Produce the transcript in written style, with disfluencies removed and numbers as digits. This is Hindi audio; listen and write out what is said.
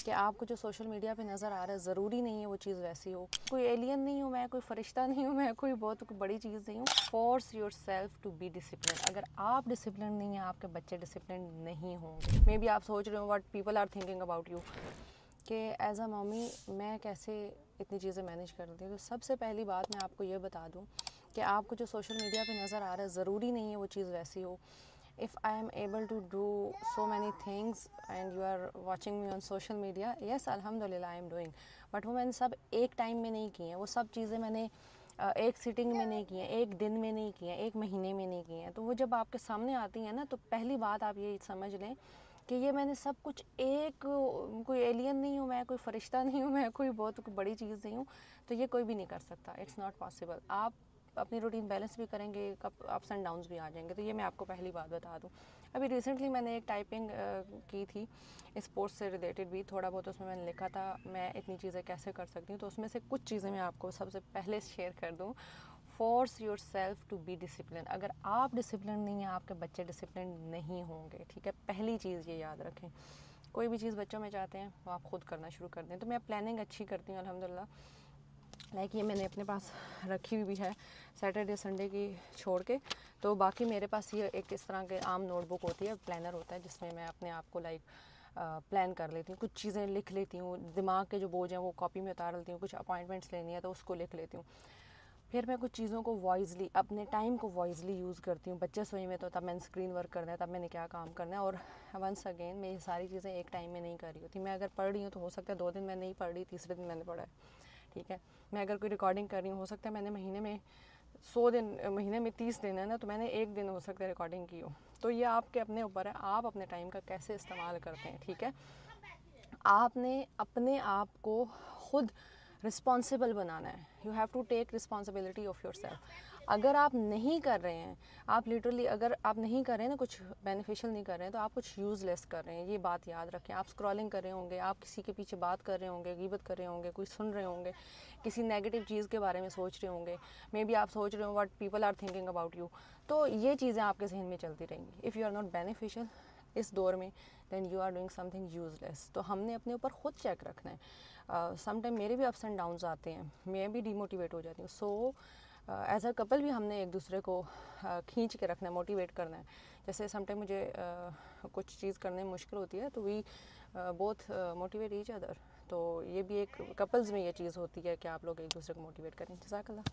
कि आपको जो सोशल मीडिया पे नज़र आ रहा है ज़रूरी नहीं है वो चीज़ वैसी हो। कोई एलियन नहीं हूँ मैं, कोई फरिश्ता नहीं हूँ मैं, कोई बहुत कोई बड़ी चीज़ नहीं हूँ। Force yourself to be discipline. अगर आप डिसिप्लिन नहीं हैं, आपके बच्चे डिसिप्लिन नहीं होंगे। मे बी आप सोच रहे हो what people are thinking about you, कि एज अ मम्मी मैं कैसे इतनी चीज़ें मैनेज करती हूँ। तो सबसे पहली बात मैं आपको ये बता दूँ कि आपको जो सोशल मीडिया पे नज़र आ रहा है ज़रूरी नहीं है वो चीज़ वैसी हो। If I am able to do so many things and you are watching me on social media, yes अल्हम्दुलिल्लाह I am doing, but वो मैंने सब एक टाइम में नहीं की हैं। वो सब चीज़ें मैंने एक सिटिंग में नहीं की हैं, एक दिन में नहीं की हैं, एक महीने में नहीं की हैं। तो वो जब आपके सामने आती हैं ना, तो पहली बात आप ये समझ लें कि ये मैंने सब कुछ एक, कोई एलियन नहीं हूँ मैं, कोई फरिश्ता नहीं हूँ मैं, कोई बहुत कोई बड़ी चीज़ नहीं हूँ। तो ये कोई भी नहीं कर सकता, इट्स नॉट पॉसिबल। आप अपनी रूटीन बैलेंस भी करेंगे, कब अप्स एंड डाउन्स भी आ जाएंगे। तो ये मैं आपको पहली बात बता दूँ। अभी रिसेंटली मैंने एक टाइपिंग की थी स्पोर्ट्स से रिलेटेड भी, थोड़ा बहुत उसमें मैंने लिखा था मैं इतनी चीज़ें कैसे कर सकती हूँ। तो उसमें से कुछ चीज़ें मैं आपको सबसे पहले शेयर कर दूँ। Force yourself to be discipline. अगर आप डिसिप्लिन नहीं हैं, आपके बच्चे डिसिप्लिन नहीं होंगे, ठीक है। पहली चीज़ ये याद रखें। कोई भी चीज़ बच्चों में चाहते हैं वो आप खुद करना शुरू कर दें। तो मैं प्लानिंग अच्छी करती हूँ अल्हम्दुलिल्लाह। लाइक ये मैंने अपने पास रखी हुई भी है, सैटरडे संडे की छोड़ के। तो बाकी मेरे पास ये एक इस तरह के आम नोटबुक होती है, प्लानर होता है, जिसमें मैं अपने आप को लाइक प्लान कर लेती हूँ। कुछ चीज़ें लिख लेती हूँ, दिमाग के जो बोझ हैं वो कॉपी में उतार लेती हूँ। कुछ अपॉइंटमेंट्स लेनी है तो उसको लिख लेती हूँ। फिर मैं कुछ चीज़ों को वॉइसली, अपने टाइम को वॉइसली यूज़ करती हूँ। बच्चे सोए में तो तब मैंने स्क्रीन वर्क करना है, तब मैंने क्या काम करना है। और वंस अगेन मैं ये सारी चीज़ें एक टाइम में नहीं कर रही होती। मैं अगर पढ़ रही हूँ तो हो सकता है 2 दिन मैं नहीं पढ़ रही, तीसरे दिन मैंने पढ़ा है, ठीक है। मैं अगर कोई रिकॉर्डिंग कर रही हूँ, हो सकता है मैंने महीने में 100 दिन, महीने में 30 दिन है ना, तो मैंने एक दिन हो सकता है रिकॉर्डिंग की हो। तो ये आपके अपने ऊपर है, आप अपने टाइम का कैसे इस्तेमाल करते हैं, ठीक है। आपने अपने आप को खुद रिस्पॉन्सिबल बनाना है। You have to take responsibility of yourself. अगर आप नहीं कर रहे हैं, आप लिटरली अगर आप नहीं कर रहे हैं ना, कुछ बेनिफिशियल नहीं कर रहे हैं, तो आप कुछ यूज़लेस कर रहे हैं। ये बात याद रखें। आप स्क्रॉलिंग कर रहे होंगे, आप किसी के पीछे बात कर रहे होंगे, गीबत कर रहे होंगे, कोई सुन रहे होंगे, किसी नेगेटिव चीज़ के बारे में सोच रहे होंगे। मे बी आप सोच रहे हो what people are thinking about you. तो ये चीज़ें आपके जहन में चलती रहेंगी। If you are not beneficial इस दौर में, then you are doing something useless. तो हमने अपने ऊपर खुद चेक रखना है। सम टाइम मेरे भी अप्स एंड डाउन्स आते हैं, मैं भी डीमोटिवेट हो जाती हूँ। सो एज अ कपल भी हमने एक दूसरे को खींच के रखना है, मोटिवेट करना है। जैसे सम टाइम मुझे कुछ चीज़ करने में मुश्किल होती है, तो we both motivate each other. तो ये भी एक कपल्स में ये चीज़ होती है कि आप लोग एक दूसरे को मोटिवेट करें। जज़ाकल्लाह।